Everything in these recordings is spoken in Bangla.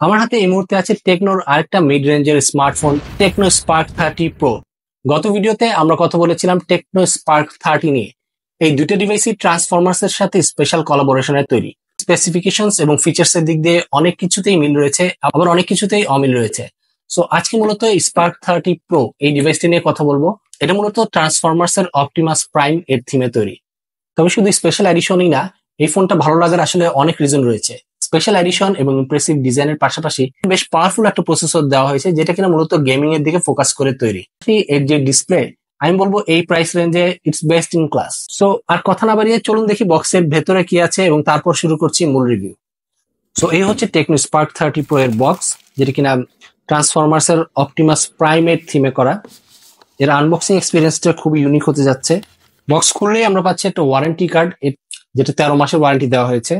আমার হাতে এই মুহূর্তে আছে টেকনোর আরেকটা মিড রেঞ্জের স্মার্টফোন টেকনো স্পার্ক 30 প্রো। গত ভিডিওতে আমরা কথা বলেছিলাম টেকনো স্পার্ক 30 নিয়ে। এই দুটো ডিভাইসই ট্রান্সফরমার্স এর সাথে স্পেশাল কোলাবোরেশনের তৈরি। স্পেসিফিকেশনস এবং ফিচার্স এর দিক দিয়ে অনেক কিছুতেই মিল রয়েছে, আবার অনেক কিছুতেই অমিল রয়েছে। সো আজকে মূলত স্পার্ক 30 প্রো এই ডিভাইসটি নিয়ে কথা বলবো। এটা মূলত ট্রান্সফরমার্স এর অপটিমাস প্রাইম এর থিমে তৈরি। তবে শুধু স্পেশাল এডিশনই না, এই ফোনটা ভালো লাগার আসলে অনেক রিজন রয়েছে। স্পেশাল এডিশন এবং ইমপ্রেসিভ ডিজাইনের পাশাপাশি বেশ পাওয়ারফুল একটা প্রসেসর দেওয়া হয়েছে, যেটা কিনা মূলত গেমিং এর দিকে ফোকাস করে তৈরি। এর যে ডিসপ্লে, আমি বলবো এই প্রাইস রেঞ্জে it's best in class. So আর কথা না বাড়িয়ে চলুন দেখি বক্সের ভেতরে কি আছে এবং তারপর শুরু করছি মূল রিভিউ। সো এই হচ্ছে টেকনো স্পার্ক 30 প্রো এর বক্স, যেটা কিনা ট্রান্সফরমার্স এর অপটিমাস প্রাইমের থিমে করা। এর আনবক্সিং এক্সপিরিয়েন্সটা খুবই ইউনিক হতে যাচ্ছে। বক্স খুললেই আমরা পাচ্ছি একটা ওয়ারেন্টি কার্ড, যেটা 13 মাসের ওয়ারেন্টি দেওয়া হয়েছে।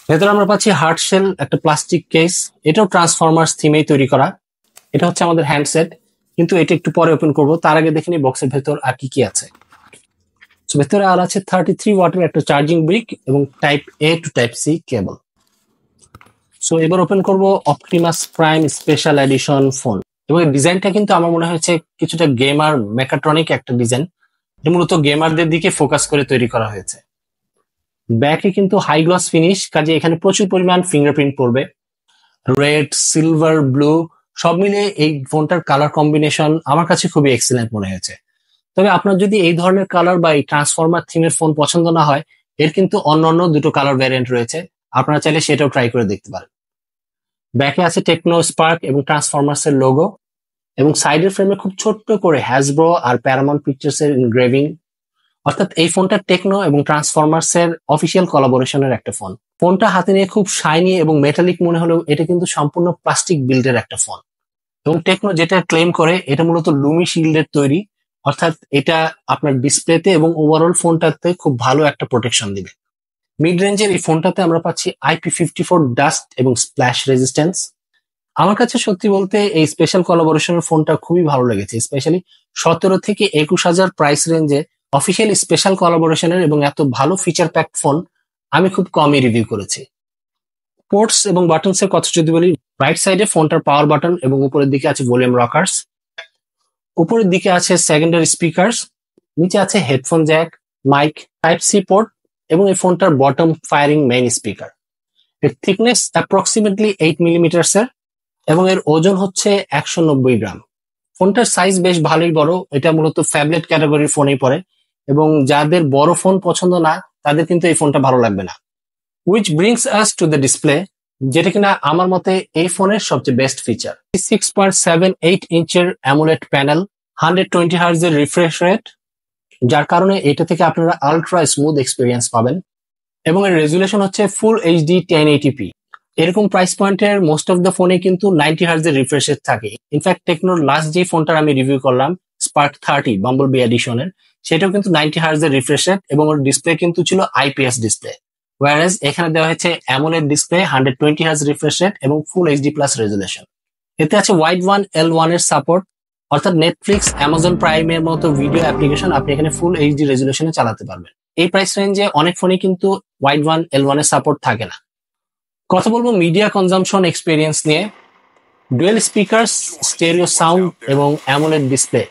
ভেতরে আমরা পাচ্ছি হার্ড শেল একটা প্লাস্টিক কেস, এটাও ট্রান্সফরমার্স থিমেই তৈরি করা। এটা হচ্ছে আমাদের হ্যান্ডসেট, কিন্তু এটা একটু পরে ওপেন করব। তার আগে দেখে নিই বক্সের ভেতর আর কি কি আছে। ভেতরে আর আছে 33 ওয়াটের একটা চার্জিং ব্রিক এবং type A to type C cable. So এবার ওপেন করব Optimus Prime special edition phone. এবং এই ডিজাইনটা কিন্তু আমার মনে হয়েছে কিছুটা গেমার মেকাট্রনিক একটা ডিজাইন, এটা মূলত গেমারদের দিকে ফোকাস করে তৈরি করা হয়েছে। ব্যাকে কিন্তু হাই গ্লস ফিনিশ, কাজে এখানে প্রচুর পরিমাণ ফিঙ্গারপ্রিন্ট পড়বে। রেড, সিলভার, ব্লু সব মিলিয়ে এই ফোনটার কালার কম্বিনেশন আমার কাছে খুবই এক্সিলেন্ট মনে হয়েছে। তবে আপনার যদি এই ধরনের কালার বা এই ট্রান্সফরমার থিমের ফোন পছন্দ না হয়, এর কিন্তু অন্য দুটো কালার ভ্যারিয়েন্ট রয়েছে, আপনারা চাইলে সেটাও ট্রাই করে দেখতে পারেন। ব্যাকে আছে টেকনো স্পার্ক এবং ট্রান্সফরমার্স এর লোগো, এবং সাইডের ফ্রেমে খুব ছোট্ট করে হ্যাসব্রো আর প্যারামাউন্ট পিকচার্স এর ইনগ্রেভিং। অর্থাৎ এই ফোনটা টেকনো এবং ট্রান্সফরমার্স এর অফিসিয়াল কোলাবোরেশনের একটা ফোন। ফোনটা হাতে নিয়ে খুব শাইনি এবং মেটালিক মনে হলেও এটা কিন্তু সম্পূর্ণ প্লাস্টিক বিল্ডের একটা ফোন। এবং টেকনো যেটা ক্লেম করে, এটা মূলত লুমি শিল্ডের তৈরি, অর্থাৎ এটা আপনার ডিসপ্লেতে এবং ওভারঅল ফোনটাতে খুব ভালো একটা প্রোটেকশন দিবে। মিড রেঞ্জের এই ফোনটাতে আমরা পাচ্ছি IP54 ডাস্ট এবং স্প্ল্যাশ রেজিস্ট্যান্স। আমার কাছে সত্যি বলতে এই স্পেশাল কোলাবোরেশনের ফোনটা খুবই ভালো লেগেছে, স্পেশালি 17 থেকে 21,000 প্রাইস রেঞ্জে অফিসিয়াল স্পেশাল কোলাবোরেশনের এবং এত ভালো ফিচার প্যাক ফোন আমি খুব কমই রিভিউ করেছি। পোর্টস এবং বাটনস এর কথা যদি বলি, রাইট সাইডে ফোনটার পাওয়ার বাটন এবং উপরের দিকে আছে ভলিউম রকার্স। উপরের দিকে আছে সেকেন্ডারি স্পিকার্স, নিচে আছে headphone jack, mic, type C port এবং এই ফোনটার বটম ফায়ারিং মেইন স্পিকার। এর থিকনেস অ্যাপ্রক্সিমেটলি 8 মিলিমিটার্স এর এবং এর ওজন হচ্ছে 190 গ্রাম। ফোনটার সাইজ বেশ ভালোই বড়, এটা মূলত ফ্যাবলেট ক্যাটাগরির ফোনেই পড়ে, এবং যাদের বড় ফোন পছন্দ না তাদের কিন্তু এই ফোনটা ভালো লাগবে না। Which brings us to the display, যেটা কিনা আমার মতে এই ফোনের সবচেয়ে বেস্ট ফিচার। 6.78 ইঞ্চের অ্যামোলেড প্যানেল, 120 হার্জ এর রিফ্রেশ রেট, যার কারণে এটা থেকে আপনারা আলট্রা স্মুথ এক্সপিরিয়েন্স পাবেন। এবং এর রেজুলেশন হচ্ছে ফুল এইচডি 1080p। এরকম প্রাইস পয়েন্টের মোস্ট অফ দ্য ফোনে কিন্তু 90 হার্জ এর রিফ্রেশ রেট থাকে। ইনফ্যাক্ট টেকনোর লাস্ট যে ফোনটার আমি রিভিউ করলাম স্পার্ক 30 বাম্বলবি এডিশনের, সেটাও কিন্তু 90 হার্জ এর রিফ্রেশ রেট এবং ওর ডিসপ্লে কিন্তু ছিল IPS ডিসপ্লে। ওয়ারেজ এখানে দেওয়া হয়েছে AMOLED display, 120 hertz refresh rate এবং ফুল এইচডি প্লাস রেজুলেশন। এতে আছে ওয়াইড ওয়ান L1 এর সাপোর্ট, অর্থাৎ নেটফ্লিক্স, অ্যামাজন প্রাইম এর মতো ভিডিও অ্যাপ্লিকেশন আপনি এখানে ফুল এইচডি রেজুলেশনে চালাতে পারবেন। এই প্রাইস রেঞ্জে অনেক ফোনে কিন্তু ওয়াইড ওয়ান L1 এর সাপোর্ট থাকে না। কথা বলবো মিডিয়া কনজাম্পশন এক্সপিরিয়েন্স নিয়ে। ডুয়েল স্পিকার্স, স্টেরিও সাউন্ড এবং অ্যামোলেড ডিসপ্লে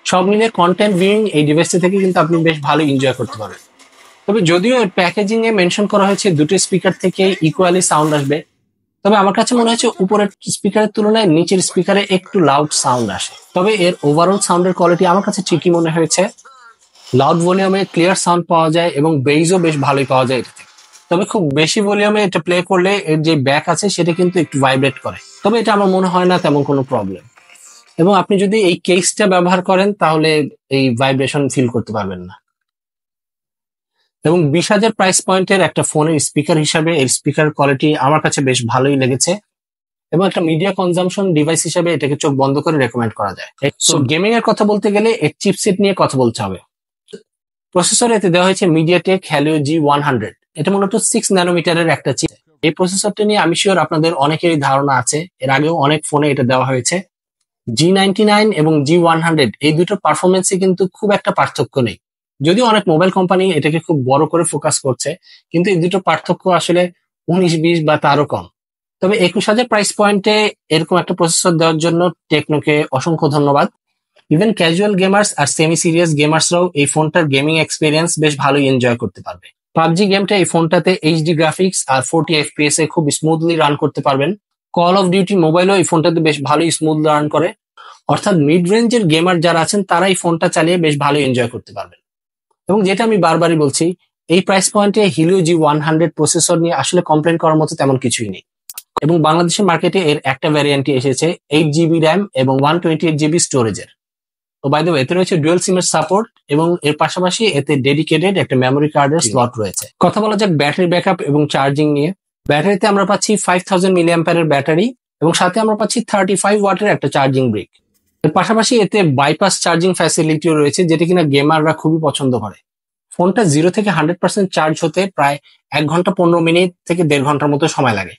সব মিলিয়ে কন্টেন্ট ভিউইং এই ডিভাইসটি থেকে কিন্তু আপনি বেশ ভালো এনজয় করতে পারবেন। তবে যদিও এর প্যাকেজিং এ মেনশন করা হয়েছে দুটো স্পিকার থেকে ইকুয়ালি সাউন্ড আসবে, তবে আমার কাছে মনে হচ্ছে উপরের স্পিকারের তুলনায় নিচের স্পিকারে একটু লাউড সাউন্ড আসে। তবে এর ওভারঅল সাউন্ডের কোয়ালিটি আমার কাছে ঠিকই মনে হয়েছে। লাউড ভলিউমে ক্লিয়ার সাউন্ড পাওয়া যায় এবং বেইজও বেশ ভালোই পাওয়া যায় এটাতে। তবে খুব বেশি ভলিউমে এটা প্লে করলে এর যে ব্যাক আছে সেটা কিন্তু একটু ভাইব্রেট করে, তবে এটা আমার মনে হয় না তেমন কোনো প্রবলেম। এবং আপনি যদি এই কেসটা ব্যবহার করেন তাহলে এই ভাইব্রেশন ফিল করতে পারবেন না। এবং 20,000 প্রাইস পয়েন্টের একটা ফোনের স্পিকার হিসাবে এর স্পিকার কোয়ালিটি আমার কাছে বেশ ভালোই লেগেছে, এবং একটা মিডিয়া কনজাম্পশন ডিভাইস হিসাবে এটাকে চোখ বন্ধ করে রেকমেন্ড করা যায়। সো গেমিং এর কথা বলতে গেলে এর চিপসেট নিয়ে কথা বলতে হবে। প্রসেসর এতে দেওয়া হয়েছে মিডিয়াটেক হেলিও G100, এটা মূলত 6 ন্যানোমিটারের একটা চিপ। এই প্রসেসরটা নিয়ে আমি শিওর আপনাদের অনেকেরই ধারণা আছে, এর আগেও অনেক ফোনে এটা দেওয়া হয়েছে। G99 এবং G100 এই দুটোর পারফরমেন্সে কিন্তু খুব একটা পার্থক্য নেই, যদিও অনেক মোবাইল কোম্পানি এটাকে খুব বড় করে ফোকাস করছে, কিন্তু এই দুটো পার্থক্য আসলে 19-20 বা তারও কম। তবে 21,000 প্রাইস পয়েন্টে এরকম একটা প্রসেসর দেওয়ার জন্য টেকনোকে অসংখ্য ধন্যবাদ। ইভেন ক্যাজুয়াল গেমার্স আর সেমি সিরিয়াস গেমার্সরাও এই ফোনটার গেমিং এক্সপিরিয়েন্স বেশ ভালোই এনজয় করতে পারবে। পাবজি গেমটা এই ফোনটাতে এইচডি গ্রাফিক্স আর 40 FPS এ খুব স্মুথলি রান করতে পারবেন। কল অফ ডিউটি মোবাইলও এই ফোনটাতে বেশ ভালোই স্মুথ রান করে। অর্থাৎ মিড রেঞ্জের গেমার যারা আছেন তারা এই ফোনটা চালিয়ে বেশ ভালো এনজয় করতে পারবেন। এবং যেটা আমি বারবারই বলছি, এই প্রাইস পয়েন্টে Helio G100 প্রসেসর নিয়ে আসলে কমপ্লেন করার মতো তেমন কিছুই নেই। এবং বাংলাদেশের মার্কেটে এর একটা ভ্যারিয়েন্টই এসেছে 8GB র্যাম এবং 128GB স্টোরেজের। তো বাই দ্য ওয়ে, এতে রয়েছে ডুয়াল সিমের সাপোর্ট এবং এর পাশাপাশি এতে ডেডিকেটেড একটা মেমোরি কার্ডের স্লট রয়েছে। কথা বলা যাক ব্যাটারি ব্যাকআপ এবং চার্জিং নিয়ে। ব্যাটারিতে আমরা পাচ্ছি 5000 mAh এর ব্যাটারি এবং সাথে আমরা পাচ্ছি 35 ওয়াটের একটা চার্জিং ব্রিক। এর পাশাপাশি এতে বাইপাস চার্জিং ফ্যাসিলিটিও রয়েছে, যেটা কিনা গেমাররা খুবই পছন্দ করে। ফোনটা 0 থেকে 100% চার্জ হতে প্রায় 1 ঘন্টা 15 মিনিট থেকে 1.5 ঘন্টার মতো সময় লাগে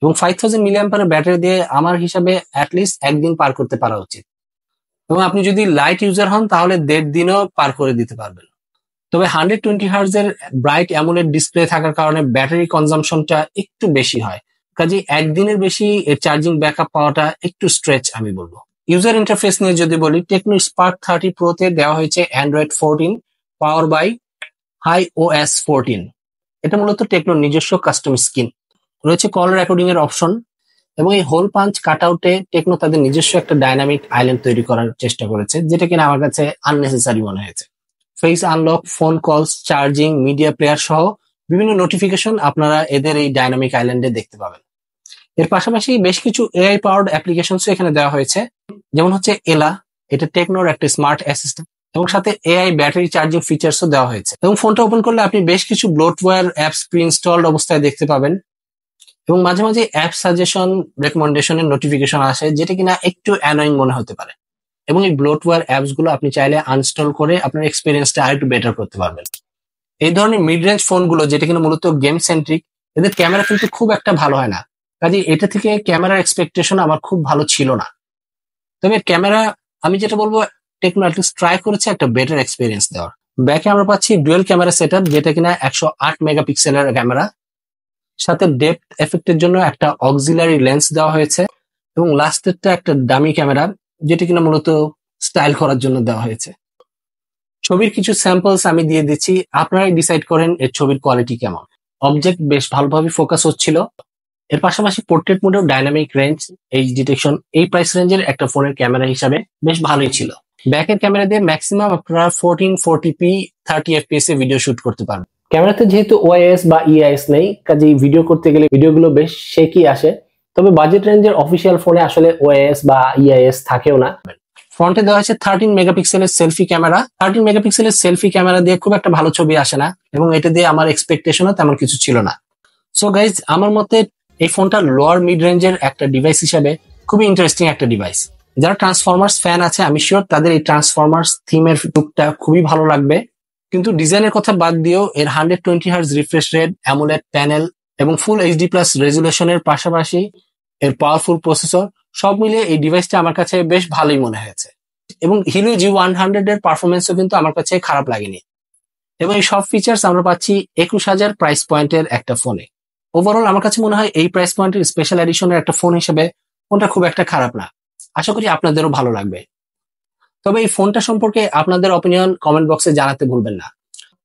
এবং 5000 mAh ব্যাটারি দিয়ে আমার হিসাবে অ্যাটলিস্ট একদিন পার করতে পারা উচিত। এবং আপনি যদি লাইট ইউজার হন তাহলে 1.5 দিনও পার করে দিতে পারবেন। তবে 120 Hz এর ব্রাইট অ্যামোলেড ডিসপ্লে থাকার কারণে ব্যাটারি কনজাম্পশনটা একটু বেশি হয়, কাজে একদিনের বেশি এর চার্জিং ব্যাকআপ পাওয়াটা একটু স্ট্রেচ আমি বলবো। ইউজার ইন্টারফেস নিয়ে যদি বলি, টেকনো স্পার্ক 30 প্রোতে দেওয়া হয়েছে অ্যান্ড্রয়েড 14 পাওয়ার বাই iOS 14। এটা মূলত টেকনোর নিজস্ব কাস্টম স্কিন রয়েছে, কল রেকর্ডিং এর অপশন এবং এই হোল পাঞ্চ কাটআউটে টেকনো তাদের নিজস্ব একটা ডাইনামিক আইল্যান্ড তৈরি করার চেষ্টা করেছে, যেটা কিনা আমার কাছে আননেসেসারি মনে হয়েছে। Face unlock, phone calls, charging, media player সহ বিভিন্ন নোটিফিকেশন আপনারা এদের এই ডাইনামিক আইল্যান্ডে দেখতে পাবেন। এর পাশাপাশি বেশ কিছু এআই পাওয়ার্ড অ্যাপ্লিকেশনস এখানে দেওয়া হয়েছে, যেমন হচ্ছে এলা, এটা টেকনোর একটা স্মার্ট অ্যাসিস্ট্যান্ট এবং সাথে এআই ব্যাটারি চার্জিং ফিচার্সও দেওয়া হয়েছে। এবং ফোনটা ওপেন করলে আপনি বেশ কিছু ব্লোটওয়্যার অ্যাপস প্রি ইনস্টলড অবস্থায় দেখতে পাবেন এবং মাঝে মাঝে অ্যাপ সাজেশন রেকমেন্ডেশনের নোটিফিকেশন আসে, যেটা কিনা একটু অ্যানোয়িং মনে হতে পারে। এবং এই ব্লোটওয়্যার অ্যাপস গুলো আপনি চাইলে আনস্টল করে আপনার এক্সপিরিয়েন্সটা আরেকটু বেটার করতে পারবেন। এই ধরনের মিড রেঞ্জ ফোনগুলো যেটা কিনা মূলত গেম সেন্ট্রিক, এদের ক্যামেরা কিন্তু খুব একটা ভালো হয় না, কাজে এটা থেকে ক্যামেরার এক্সপেকটেশন আমার খুব ভালো ছিল না। তবে ক্যামেরা আমি যেটা বলবো, টেকনো অ্যাটলিস্ট ট্রাই করেছে একটা বেটার এক্সপিরিয়েন্স দেওয়ার। ব্যাকে আমরা পাচ্ছি ডুয়াল ক্যামেরা সেটআপ, যেটা কিনা 108 মেগাপিক্সেলের ক্যামেরা, সাথে ডেপথ এফেক্টের জন্য একটা অক্সিলারি লেন্স দেওয়া হয়েছে এবং লাস্টেরটা একটা ডামি ক্যামেরা, যেটা কিনা মূলত স্টাইল করার জন্য দেওয়া হয়েছে। ছবির কিছু স্যাম্পলস আমি দিয়ে দিচ্ছি, আপনারাই ডিসাইড করেন এর ছবির কোয়ালিটি কেমন। অবজেক্ট বেশ ভালোভাবে ফোকাস হচ্ছিল। এর পাশাপাশি পোর্ট্রেট মোডেও ডাইনামিক রেঞ্জ, এইচ ডিটেকশন এই প্রাইস রেঞ্জের একটা ফোনের ক্যামেরা হিসাবে বেশ ভালোই ছিল। ব্যাকের ক্যামেরা দিয়ে ম্যাক্সিমাম আপনারা 1440p 30 fps এ ভিডিও শুট করতে পারবেন। ক্যামেরাতে যেহেতু ওআইএস বা ইআইএস নেই, কাজেই ভিডিও করতে গেলে ভিডিওগুলো বেশ শেকি আসে। তবে বাজেট রেঞ্জের অফিসিয়াল ফোনে আসলে ওআইএস বা ইআইএস থাকেও না। ফ্রন্টে দেওয়া হয়েছে 13 মেগাপিক্সেলের সেলফি ক্যামেরা। 13 মেগাপিক্সেলের সেলফি ক্যামেরা দিয়ে খুব একটা ভালো ছবি আসে না এবং এটা দিয়ে আমার এক্সপেকটেশনও তেমন কিছু ছিল না। সো গাইজ, আমার মতে এই ফোনটা লোয়ার মিড রেঞ্জের একটা ডিভাইস হিসাবে খুবই ইন্টারেস্টিং একটা ডিভাইস। যারা ট্রান্সফরমার্স ফ্যান আছে, আমি শিওর তাদের এই ট্রান্সফরমার্স থিমের লুকটা খুবই ভালো লাগবে। কিন্তু ডিজাইনের কথা বাদ দিয়েও এর 120 Hz refresh rate, AMOLED panel এবং ফুল এইচডি প্লাস রেজুলেশনের পাশাপাশি এর পাওয়ারফুল প্রসেসর, সব মিলিয়ে এই ডিভাইসটা আমার কাছে বেশ ভালোই মনে হয়েছে। এবং Helio G100 এর পারফরমেন্সও কিন্তু আমার কাছে খারাপ লাগেনি। এবং এই সব ফিচার্স আমরা পাচ্ছি 21,000 প্রাইস পয়েন্টের একটা ফোনে। ওভারঅল আমার কাছে মনে হয় এই প্রাইস পয়েন্টের স্পেশাল এডিশনের একটা ফোন হিসেবে ফোনটা খুব একটা খারাপ না। আশা করি আপনাদেরও ভালো লাগবে। তবে এই ফোনটা সম্পর্কে আপনাদের অপিনিয়ন কমেন্ট বক্সে জানাতে ভুলবেন না।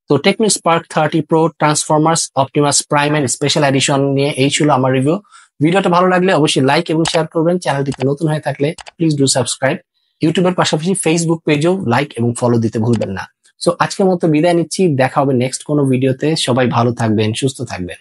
তো Tecno Spark 30 pro Transformers Optimus প্রাইমের স্পেশাল এডিশন নিয়ে এই ছিল আমার রিভিউ। ভিডিওটা ভালো লাগলে অবশ্যই লাইক এবং শেয়ার করবেন। চ্যানেলটিতে নতুন হয়ে থাকলে প্লিজ ডু সাবস্ক্রাইব। ইউটিউবের পাশাপাশি ফেসবুক পেজেও লাইক এবং ফলো দিতে ভুলবেন না। সো আজকের মতো বিদায় নিচ্ছি, দেখা হবে নেক্সট কোনো ভিডিওতে। সবাই ভালো থাকবেন, সুস্থ থাকবেন।